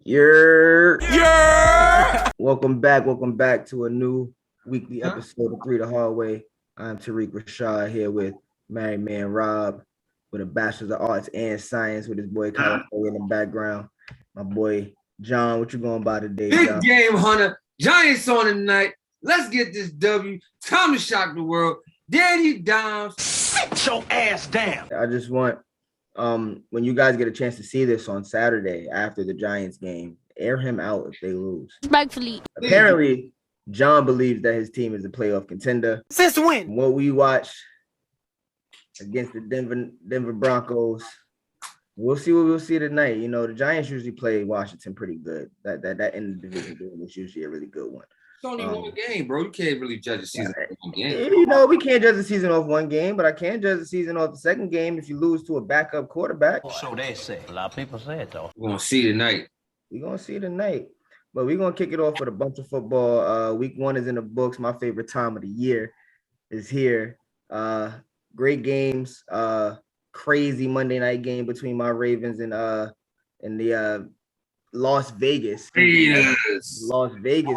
Yeah. Welcome back to a new weekly episode of Three the Hallway. I'm Tariq Rashad here with Married Man Rob with a Bachelor's of Arts and Science with his boy California in the background. My boy John, what you going by today, Big John? game hunter. Giants on tonight. Let's get this W. Time to shock the world. Danny Dimes. Sit your ass down. I just want when you guys get a chance to see this on Saturday after the Giants game, air him out if they lose. Respectfully. Apparently, John believes that his team is a playoff contender. Since when? What we watched against the Denver Broncos, we'll see what we'll see tonight. You know, the Giants usually play Washington pretty good. That in the division game is usually a really good one. It's only one game, bro. You can't really judge a season off one game. You know, we can't judge the season off one game, but I can judge the season off the second game if you lose to a backup quarterback. So they say. A lot of people say it, though. We're going to see tonight. We're going to see tonight. But we're going to kick it off with a bunch of football. Week 1 is in the books. My favorite time of the year is here. Great games. Crazy Monday night game between my Ravens and the Las Vegas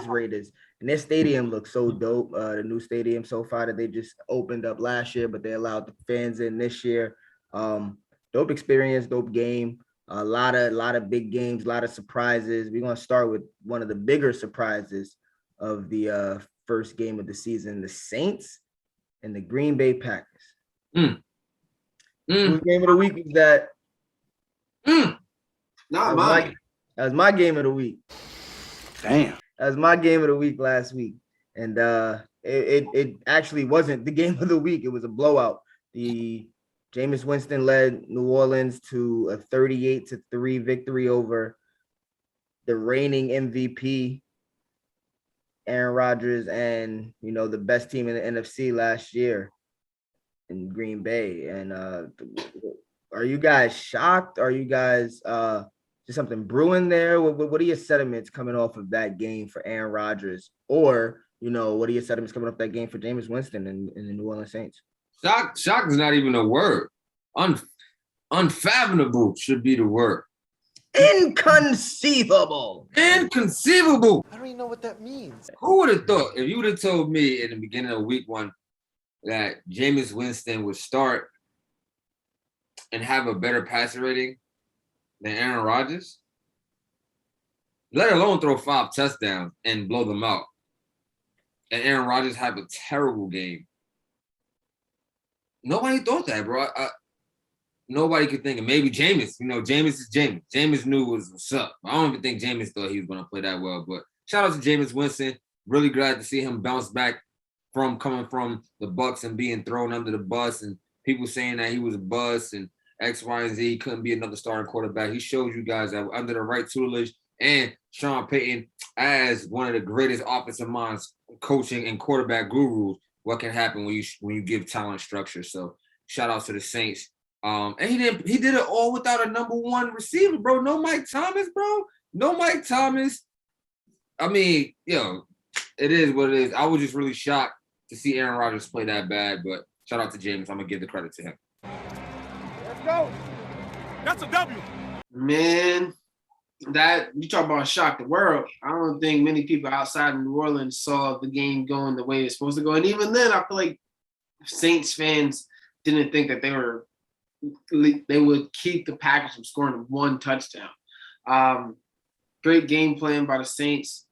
Raiders. And their stadium looks so dope. The new stadium so far that they just opened up last year, but they allowed the fans in this year. Dope experience, dope game. A lot of big games, a lot of surprises. We're gonna start with one of the bigger surprises of the first game of the season: the Saints and the Green Bay Packers. Whose game of the week was that? Not mine. That was my game of the week. Damn. That was my game of the week last week. And it actually wasn't the game of the week. It was a blowout. The Jameis Winston led New Orleans to a 38-3 victory over the reigning MVP, Aaron Rodgers, and, you know, the best team in the NFC last year in Green Bay. And are you guys shocked? Are you guys just something brewing there? What are your sentiments coming off of that game for Aaron Rodgers? Or, you know, what are your sentiments coming off that game for Jameis Winston and the New Orleans Saints? Shock is not even a word. Unfathomable should be the word. Inconceivable. Inconceivable. I don't even know what that means. Who would have thought, if you would have told me in the beginning of week 1 that Jameis Winston would start and have a better passer rating than Aaron Rodgers, let alone throw 5 touchdowns and blow them out, and Aaron Rodgers have a terrible game. Nobody thought that, bro. Nobody could think of maybe Jameis. You know, Jameis is Jameis. Jameis knew what's up. I don't even think Jameis thought he was going to play that well. But shout out to Jameis Winston. Really glad to see him bounce back from coming from the Bucs and being thrown under the bus and people saying that he was a bust and X, Y, and Z. He couldn't be another starting quarterback. He showed you guys that under the right tutelage and Sean Payton as one of the greatest offensive minds, coaching and quarterback gurus, what can happen when you give talent structure. So shout out to the Saints. And he did it all without a number 1 receiver, bro. No Mike Thomas, bro. No Mike Thomas. I mean, it is what it is. I was just really shocked to see Aaron Rodgers play that bad, but shout out to James. I'm gonna give the credit to him. Let's go. That's a W. Man, that you talk about shock the world. I don't think many people outside of New Orleans saw the game going the way it's supposed to go. And even then, I feel like Saints fans didn't think that they would keep the Packers from scoring 1 touchdown. Great game plan by the Saints.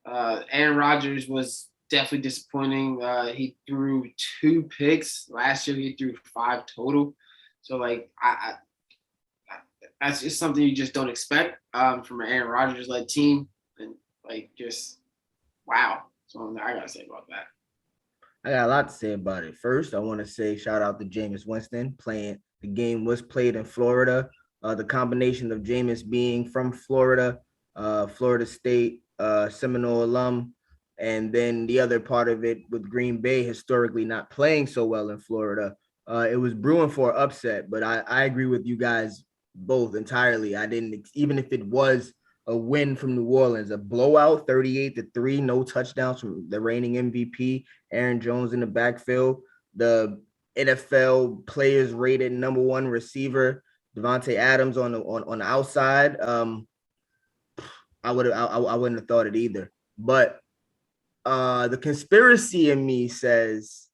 Aaron Rodgers was definitely disappointing. He threw 2 picks. Last year, he threw 5 total. So, like, I that's just something you just don't expect from an Aaron Rodgers-led team. And, like, just, wow. So I got to say about that. I got a lot to say about it. First, I want to say shout out to Jameis Winston playing. The game was played in Florida. The combination of Jameis being from Florida, Florida State, Seminole alum, and then the other part of it with Green Bay historically not playing so well in Florida. It was brewing for an upset, but I agree with you guys both entirely. I didn't, even if it was a win from New Orleans, a blowout, 38-3, no touchdowns from the reigning MVP, Aaron Jones in the backfield, the NFL players rated number 1 receiver, Devontae Adams on the outside. I wouldn't have thought it either. But the conspiracy in me says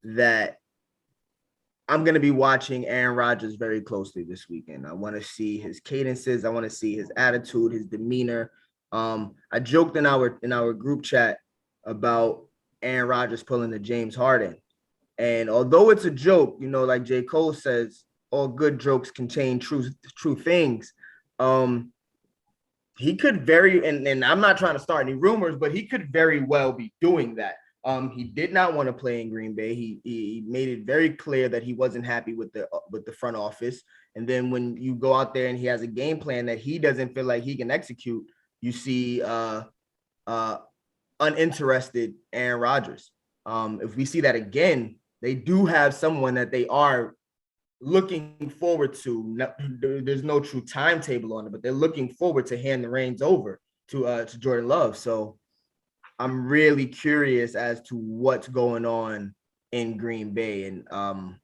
that I'm going to be watching Aaron Rodgers very closely this weekend. I want to see his cadences. I want to see his attitude, his demeanor. I joked in our group chat about Aaron Rodgers pulling the James Harden. And although it's a joke, like J. Cole says, all good jokes contain true things. He could and I'm not trying to start any rumors, but he could very well be doing that. He did not want to play in Green Bay. He made it very clear that he wasn't happy with the front office. And then when you go out there and he has a game plan that he doesn't feel like he can execute, you see uninterested Aaron Rodgers. If we see that again, they do have someone that they are looking forward to. There's no true timetable on it, but they're looking forward to hand the reins over to Jordan Love. So I'm really curious as to what's going on in Green Bay, and I'll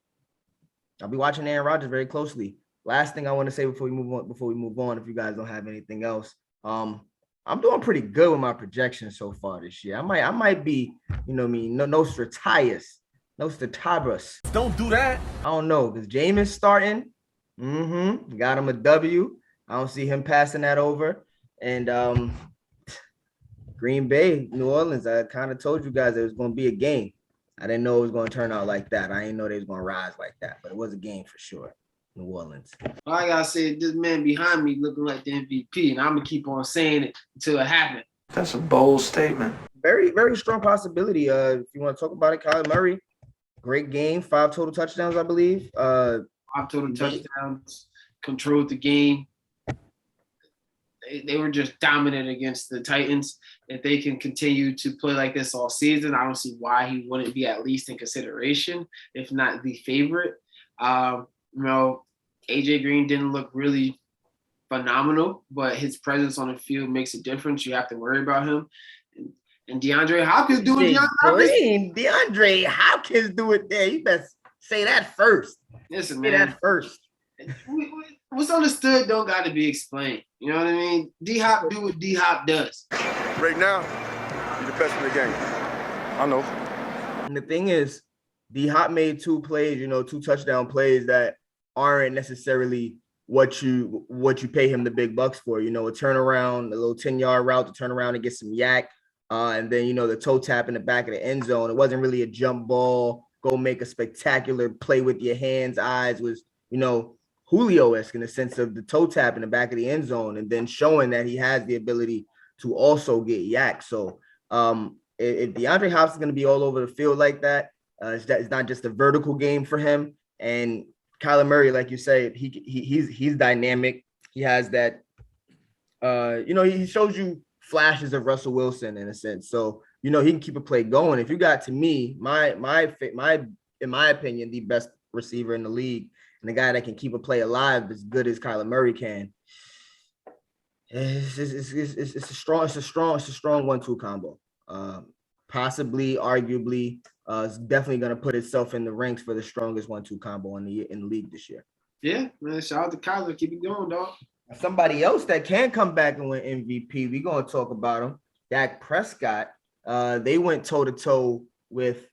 be watching Aaron Rodgers very closely. Last thing I want to say before we move on, if you guys don't have anything else, I'm doing pretty good with my projections so far this year. I might be, Nostradamus. Don't do that. I don't know, because Jameis starting. Got him a W. I don't see him passing that over. And Green Bay, New Orleans, I kind of told you guys it was going to be a game. I didn't know it was going to turn out like that. I didn't know they was going to rise like that, but it was a game for sure. New Orleans. All I gotta say, this man behind me looking like the MVP, and I'm gonna keep on saying it until it happens. That's a bold statement. Very, very strong possibility. If you want to talk about it, Kyler Murray, great game, 5 total touchdowns, I believe. 5 total touchdowns, controlled the game. They were just dominant against the Titans. If they can continue to play like this all season, I don't see why he wouldn't be at least in consideration, if not the favorite. AJ Green didn't look really phenomenal, but his presence on the field makes a difference. You have to worry about him. And DeAndre Hopkins doing DeAndre Hopkins do it there. You best say that first. Listen, say man. that first. What's understood don't got to be explained. You know what I mean? D-Hop do what D-Hop does. Right now, you're the best in the game. I know. And the thing is, D-Hop made 2 plays, 2 touchdown plays that aren't necessarily what you pay him the big bucks for. A turnaround, a little 10-yard route to turn around and get some yak. And then, the toe tap in the back of the end zone. It wasn't really a jump ball, go make a spectacular play with your hands, eyes. Was, Julio-esque in the sense of the toe tap in the back of the end zone, and then showing that he has the ability to also get yak. So if DeAndre Hopkins is going to be all over the field like that, it's not just a vertical game for him. And Kyler Murray, like you say, he's dynamic. He has that, he shows you flashes of Russell Wilson in a sense. So, he can keep a play going. If you got, to me, my in my opinion, the best receiver in the league, and the guy that can keep a play alive as good as Kyler Murray can, it's a strong 1-2 combo. Possibly, arguably, it's definitely going to put itself in the ranks for the strongest 1-2 combo in the league this year. Yeah, man. Shout out to Kyler. Keep it going, dog. Somebody else that can come back and win MVP, we're going to talk about him. Dak Prescott. They went toe-to-toe with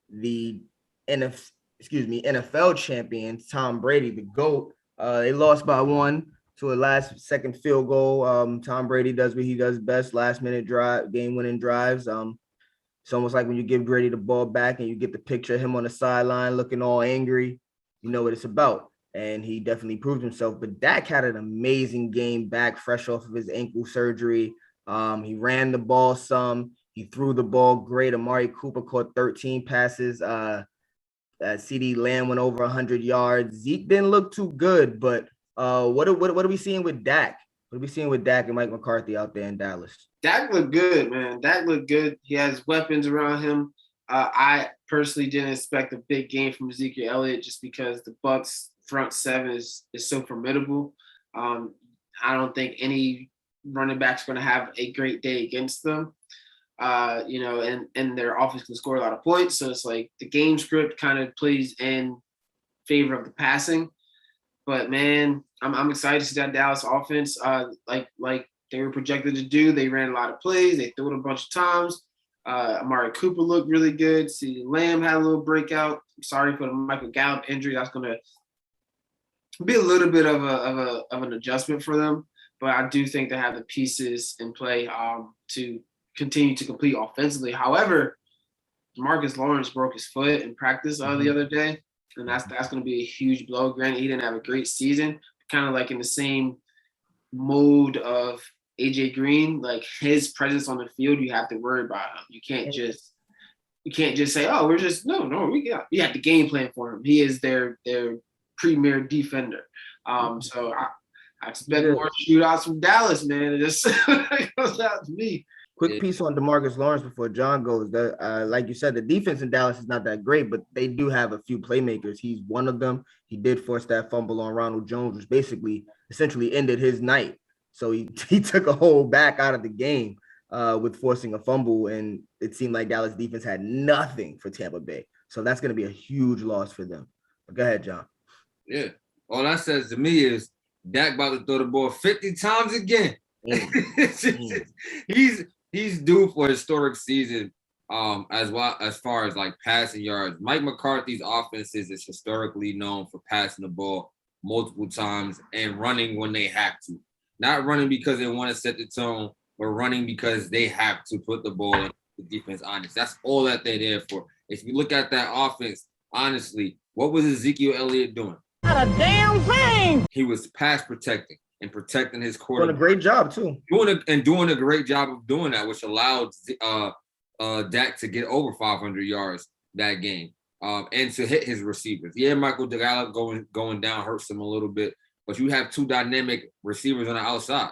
the NFL champion, Tom Brady, the GOAT. They lost by 1 to a last-second field goal. Tom Brady does what he does best, last-minute drive, game-winning drives. It's almost like when you give Brady the ball back and you get the picture of him on the sideline looking all angry, you know what it's about. And he definitely proved himself. But Dak had an amazing game back, fresh off of his ankle surgery. He ran the ball some. He threw the ball great. Amari Cooper caught 13 passes. CD Lamb went over 100 yards. Zeke didn't look too good, but what are we seeing with Dak? What are we seeing with Dak and Mike McCarthy out there in Dallas? Dak looked good, man. Dak looked good. He has weapons around him. I personally didn't expect a big game from Ezekiel Elliott just because the Bucs front 7 is so formidable. I don't think any running back's going to have a great day against them. And their offense can score a lot of points. So it's like the game script kind of plays in favor of the passing. But man, I'm excited to see that Dallas offense. Like they were projected to do. They ran a lot of plays. They threw it a bunch of times. Amari Cooper looked really good. CeeDee Lamb had a little breakout. Sorry for the Michael Gallup injury. That's going to be a little bit of an adjustment for them. But I do think they have the pieces in play to continue to complete offensively. However, Marcus Lawrence broke his foot in practice the other day, and that's going to be a huge blow. Granted, he didn't have a great season, kind of like in the same mode of AJ Green. Like his presence on the field, you have to worry about him. You can't just say, "Oh, we're just no. You have the game plan for him. He is their premier defender." So I expect more shootouts from Dallas, man. It just goes out to me. Quick piece on DeMarcus Lawrence before John goes. That, like you said, the defense in Dallas is not that great, but they do have a few playmakers. He's one of them. He did force that fumble on Ronald Jones, which essentially ended his night. So he took a whole back out of the game with forcing a fumble, and it seemed like Dallas defense had nothing for Tampa Bay. So that's going to be a huge loss for them. But go ahead, John. Yeah. All that says to me is Dak about to throw the ball 50 times again. He's due for a historic season as far as like passing yards. Mike McCarthy's offenses is historically known for passing the ball multiple times and running when they have to. Not running because they want to set the tone, but running because they have to put the ball in the defense honest. That's all that they're there for. If you look at that offense, honestly, what was Ezekiel Elliott doing? Not a damn thing. He was pass protecting and protecting his quarterback. Doing a great job too. Doing a great job of doing that, which allowed Dak to get over 500 yards that game and to hit his receivers. Yeah, Michael Gallup going down hurts him a little bit, but you have two dynamic receivers on the outside,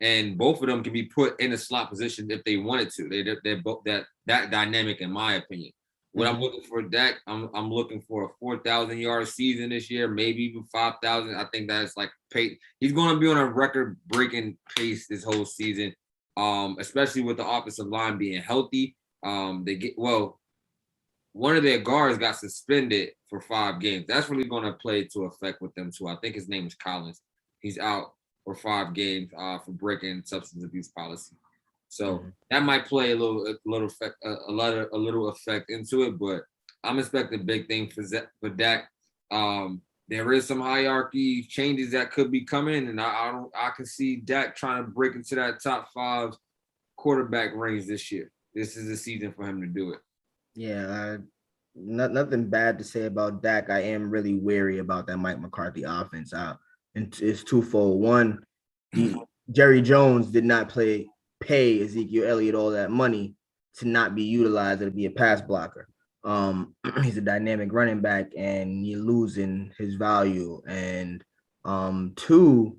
and both of them can be put in a slot position if they wanted to. They're both that dynamic, in my opinion. What I'm looking for Dak, I'm looking for a 4,000 yard season this year, maybe even 5,000. I think that's like he's going to be on a record breaking pace this whole season, especially with the offensive line being healthy. One of their guards got suspended for 5 games. That's really going to play to effect with them too. I think his name is Collins. He's out for 5 games for breaking substance abuse policy. So that might play a little effect into it, but I'm expecting big things for Dak. There is some hierarchy changes that could be coming, and I can see Dak trying to break into that top 5 quarterback range this year. This is the season for him to do it. Yeah, nothing bad to say about Dak. I am really wary about that Mike McCarthy offense. And it's twofold. One, Jerry Jones did not pay Ezekiel Elliott all that money to not be utilized or to be a pass blocker. He's a dynamic running back, and you're losing his value. And 2,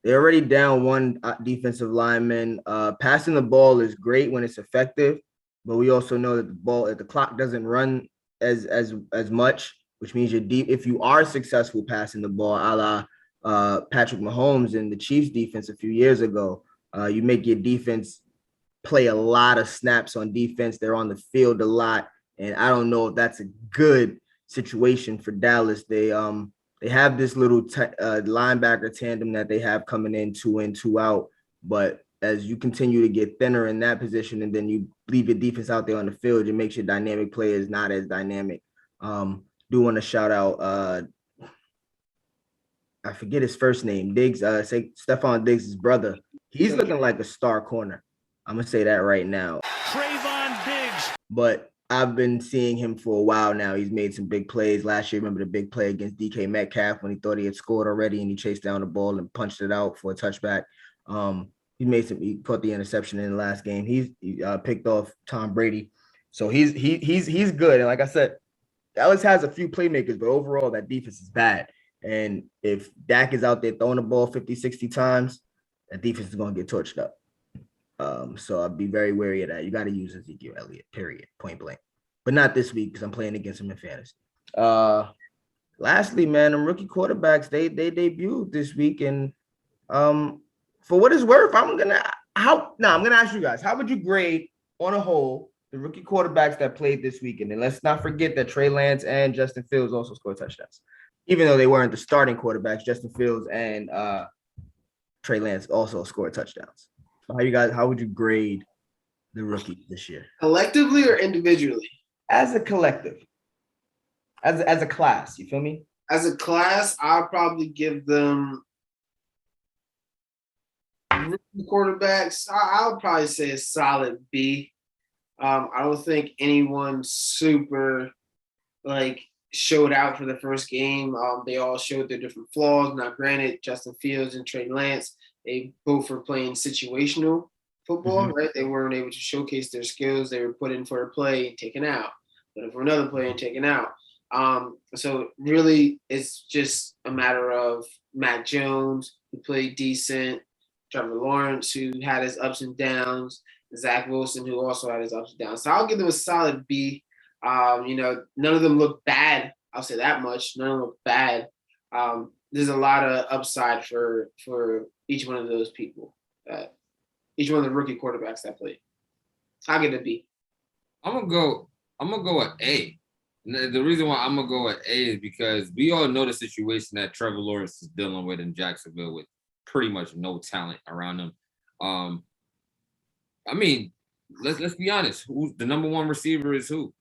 they're already down 1 defensive lineman. Passing the ball is great when it's effective, but we also know that the clock doesn't run as much, which means you're deep. If you are successful passing the ball, a la Patrick Mahomes and the Chiefs defense a few years ago, you make your defense play a lot of snaps on defense. They're on the field a lot, and I don't know if that's a good situation for Dallas. They have this little linebacker tandem that they have coming in 2 in, 2 out, but as you continue to get thinner in that position, and then you leave your defense out there on the field, it makes your dynamic players not as dynamic. Do want to shout out I forget his first name, Diggs, say Stephon Diggs' brother. He's looking like a star corner. I'm going to say that right now. Trayvon Diggs. But I've been seeing him for a while now. He's made some big plays. Last year, remember the big play against DK Metcalf when he thought he had scored already and he chased down the ball and punched it out for a touchback. He caught the interception in the last game. He picked off Tom Brady. So he's good. And like I said, Dallas has a few playmakers, but overall that defense is bad. And if Dak is out there throwing the ball 50, 60 times, that defense is going to get torched up. So I'd be very wary of that. You got to use Ezekiel Elliott, period, point blank. But not this week because I'm playing against him in fantasy. Lastly, man, them rookie quarterbacks, they debuted this week. And for what it's worth, I'm gonna ask you guys, how would you grade on a whole the rookie quarterbacks that played this weekend? And let's not forget that Trey Lance and Justin Fields also scored touchdowns. Even though they weren't the starting quarterbacks, Justin Fields and Trey Lance also scored touchdowns. So how would you grade the rookies this year? Collectively or individually? As a collective, as a class, you feel me? As a class, I'll probably give them quarterbacks. I'll probably say a solid B. I don't think anyone super showed out for the first game. They all showed their different flaws. Now, granted, Justin Fields and Trey Lance, they both were playing situational football, right? They weren't able to showcase their skills. They were put in for a play and taken out, put in for another play and taken out. So really, it's just a matter of Matt Jones, who played decent, Trevor Lawrence, who had his ups and downs, Zach Wilson, who also had his ups and downs. So I'll give them a solid B. None of them look bad. I'll say that much. None of them look bad. There's a lot of upside for each one of those people. Each one of the rookie quarterbacks that played. I'll give it a B. I'm gonna go at A. And the reason why I'm gonna go at A is because we all know the situation that Trevor Lawrence is dealing with in Jacksonville with pretty much no talent around him. I mean, let's be honest. Who's the number one receiver is who?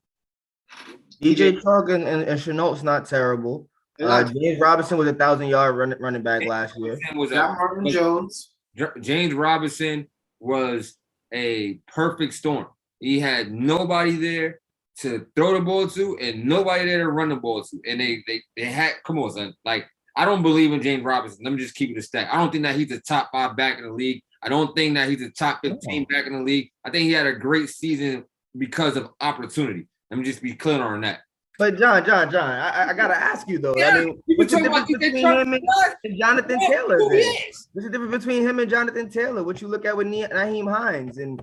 DJ Chark and Chenault's not terrible. James Robinson was 1,000-yard running back last year. Marvin Jones. James Robinson was a perfect storm. He had nobody there to throw the ball to and nobody there to run the ball to. And they had, come on, son. Like, I don't believe in James Robinson. Let me just keep it a stack. I don't think that he's a top 5 back in the league. I don't think that he's a top 15 back in the league. I think he had a great season because of opportunity. Let me just be clear on that. But John, I gotta ask you though. Yeah, I mean, what's the difference between him and Jonathan Taylor? What's the difference between him and Jonathan Taylor? What you look at with Naheem Hines and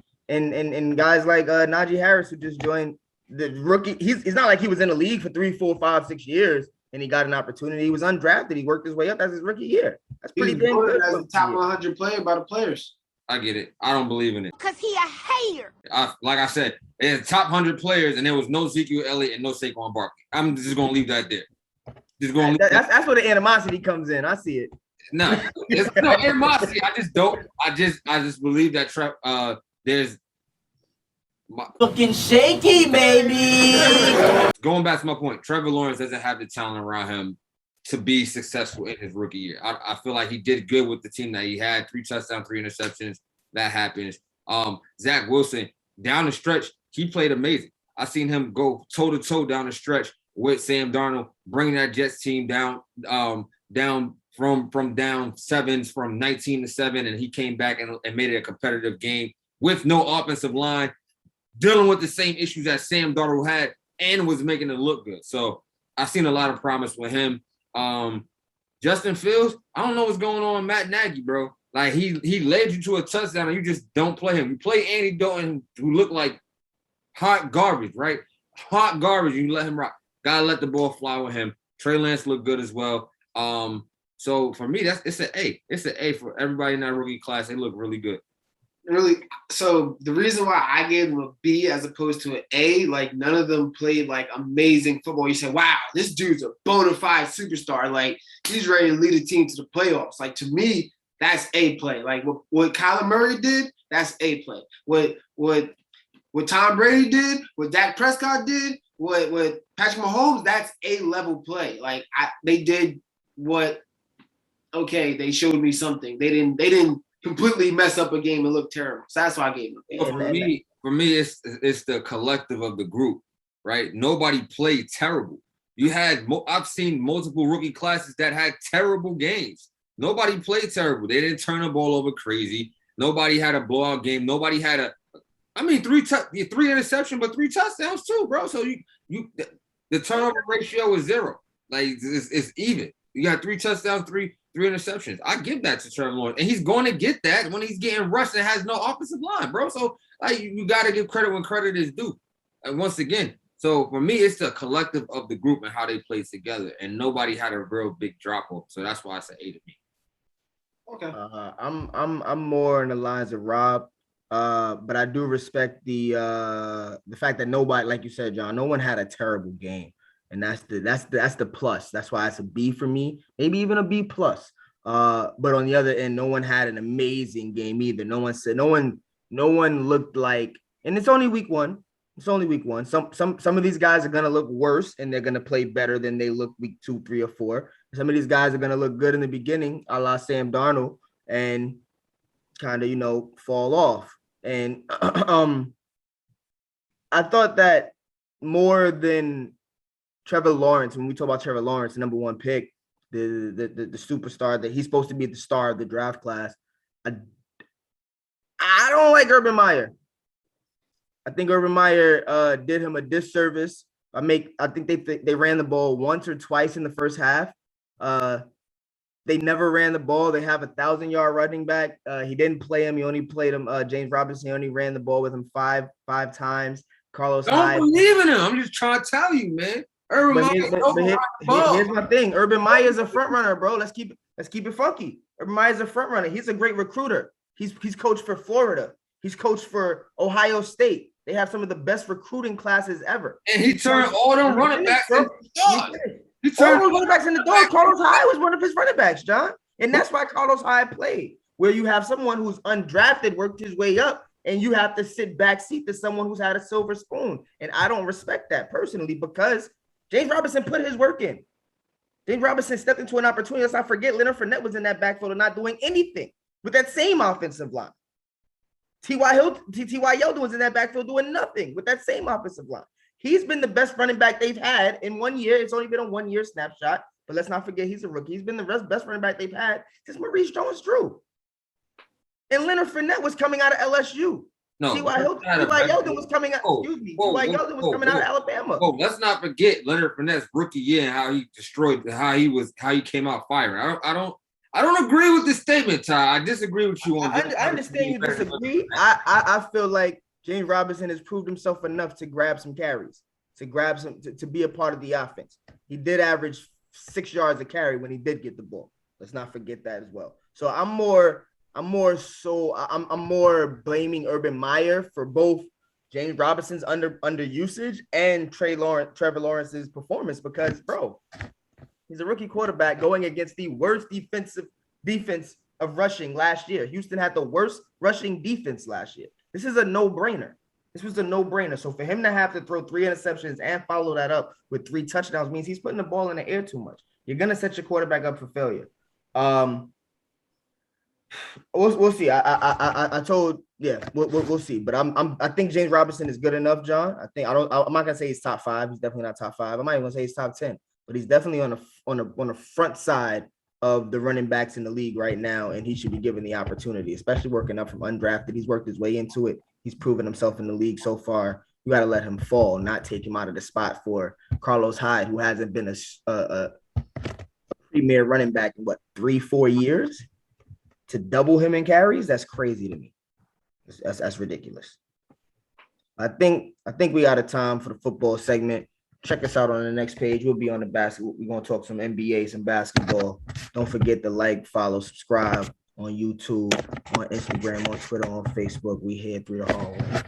guys like Najee Harris who just joined the rookie. He's not like he was in the league for 3, 4, 5, 6 years and he got an opportunity. He was undrafted. He worked his way up. That's his rookie year. That's pretty damn good. As a top 100 player by the players. I get it. I don't believe in it. Because he a hater. Like I said, there's top 100 players, and there was no Ezekiel Elliott and no Saquon Barkley. I'm just going to leave that there. That's where the animosity comes in. I see it. No, there's no animosity. I just don't. I just believe that there's looking shaky, baby. Going back to my point, Trevor Lawrence doesn't have the talent around him to be successful in his rookie year. I feel like he did good with the team that he had. 3 touchdowns, 3 interceptions. That happens. Zach Wilson, down the stretch, he played amazing. I seen him go toe-to-toe down the stretch with Sam Darnold, bringing that Jets team down from down sevens from 19-7, and he came back and made it a competitive game with no offensive line, dealing with the same issues that Sam Darnold had and was making it look good. So I've seen a lot of promise with him. Justin Fields, I don't know what's going on with Matt Nagy, bro. Like he led you to a touchdown and you just don't play him. You play Andy Dalton, who looked like hot garbage, right? Hot garbage. You let him rock. Gotta let the ball fly with him. Trey Lance looked good as well. So for me, it's an A. It's an A for everybody in that rookie class. They look really good. Really, so the reason why I gave them a B as opposed to an A, like none of them played like amazing football. You said, wow, this dude's a bona fide superstar. Like he's ready to lead a team to the playoffs. Like to me, that's A play. Like what Kyler Murray did, that's A play. What Tom Brady did, what Dak Prescott did, what Patrick Mahomes, that's A level play. Like they did what, okay, they showed me something. They didn't completely mess up a game and look terrible. So that's why I gave them. Well, for me, it's the collective of the group, right? Nobody played terrible. I've seen multiple rookie classes that had terrible games. Nobody played terrible. They didn't turn the ball over crazy. Nobody had a blowout game. Nobody had three interceptions, but 3 touchdowns too, bro. So the turnover ratio is 0. Like it's even. You got 3 touchdowns, three interceptions. I give that to Trevor Lawrence. And he's going to get that when he's getting rushed and has no offensive line, bro. So like you got to give credit when credit is due. And once again, so for me, it's the collective of the group and how they play together. And nobody had a real big drop off. So that's why I said A to me. Okay. I'm more in the lines of Rob. But I do respect the fact that nobody, like you said, John, no one had a terrible game. And that's the plus. That's why it's a B for me, maybe even a B plus. But on the other end, no one had an amazing game either. No one looked like, and it's only week one. It's only week one. Some of these guys are gonna look worse and they're gonna play better than they look week 2, 3, or 4. Some of these guys are gonna look good in the beginning, a la Sam Darnold, and kind of fall off. And I thought that more than Trevor Lawrence, when we talk about Trevor Lawrence, the number 1 pick, the superstar that he's supposed to be the star of the draft class, I don't like Urban Meyer. I think Urban Meyer did him a disservice. I think they ran the ball once or twice in the first half. They never ran the ball. They have a 1,000-yard running back. He didn't play him. He only played him. James Robinson only ran the ball with him five times. Carlos Hyde. Don't believe in him. I'm just trying to tell you, man. Urban Meyer. Here's my thing. Urban Meyer is a front runner, bro. Let's keep it funky. Urban Meyer is a front runner. He's a great recruiter. He's coached for Florida. He's coached for Ohio State. They have some of the best recruiting classes ever. And he turned all them running backs into stars. He turned all those running backs into dogs. Carlos Hyde was one of his running backs, John. And that's why Carlos Hyde played, where you have someone who's undrafted, worked his way up, and you have to sit backseat to someone who's had a silver spoon. And I don't respect that personally because James Robinson put his work in. James Robinson stepped into an opportunity. Let's not forget Leonard Fournette was in that backfield and not doing anything with that same offensive line. T.Y. Yeldon was in that backfield doing nothing with that same offensive line. He's been the best running back they've had in 1 year. It's only been a 1 year snapshot, but let's not forget he's a rookie. He's been the best running back they've had since Maurice Jones-Drew. And Leonard Fournette was coming out of LSU. No, T.Y. Yeldon was coming out. T.Y. Yeldon was coming out of Alabama. Oh, let's not forget Leonard Fournette's rookie year and how he destroyed, how he came out firing. I don't agree with this statement, Ty. I disagree with you on I understand you disagree. I feel like James Robinson has proved himself enough to grab some carries, to be a part of the offense. He did average 6 yards a carry when he did get the ball. Let's not forget that as well. So I'm more blaming Urban Meyer for both James Robinson's under usage and Trevor Lawrence's performance because, bro, he's a rookie quarterback going against the worst defense of rushing last year. Houston had the worst rushing defense last year. This is a no-brainer. This was a no-brainer. So for him to have to throw 3 interceptions and follow that up with 3 touchdowns means he's putting the ball in the air too much. You're going to set your quarterback up for failure. We'll see. We'll see. But I think James Robinson is good enough, John. I'm not gonna say he's top 5. He's definitely not top 5. I'm not even gonna say he's top 10, but he's definitely on the front side of the running backs in the league right now, and he should be given the opportunity, especially working up from undrafted. He's worked his way into it. He's proven himself in the league so far. You got to let him fall, not take him out of the spot for Carlos Hyde, who hasn't been a premier running back in 3-4 years. To double him in carries, that's crazy to me. That's ridiculous. I think we out of time for the football segment. Check us out on the next page. We'll be on the basketball. We're gonna talk some NBA, some basketball. Don't forget to like, follow, subscribe on YouTube, on Instagram, on Twitter, on Facebook. We here through the hallway.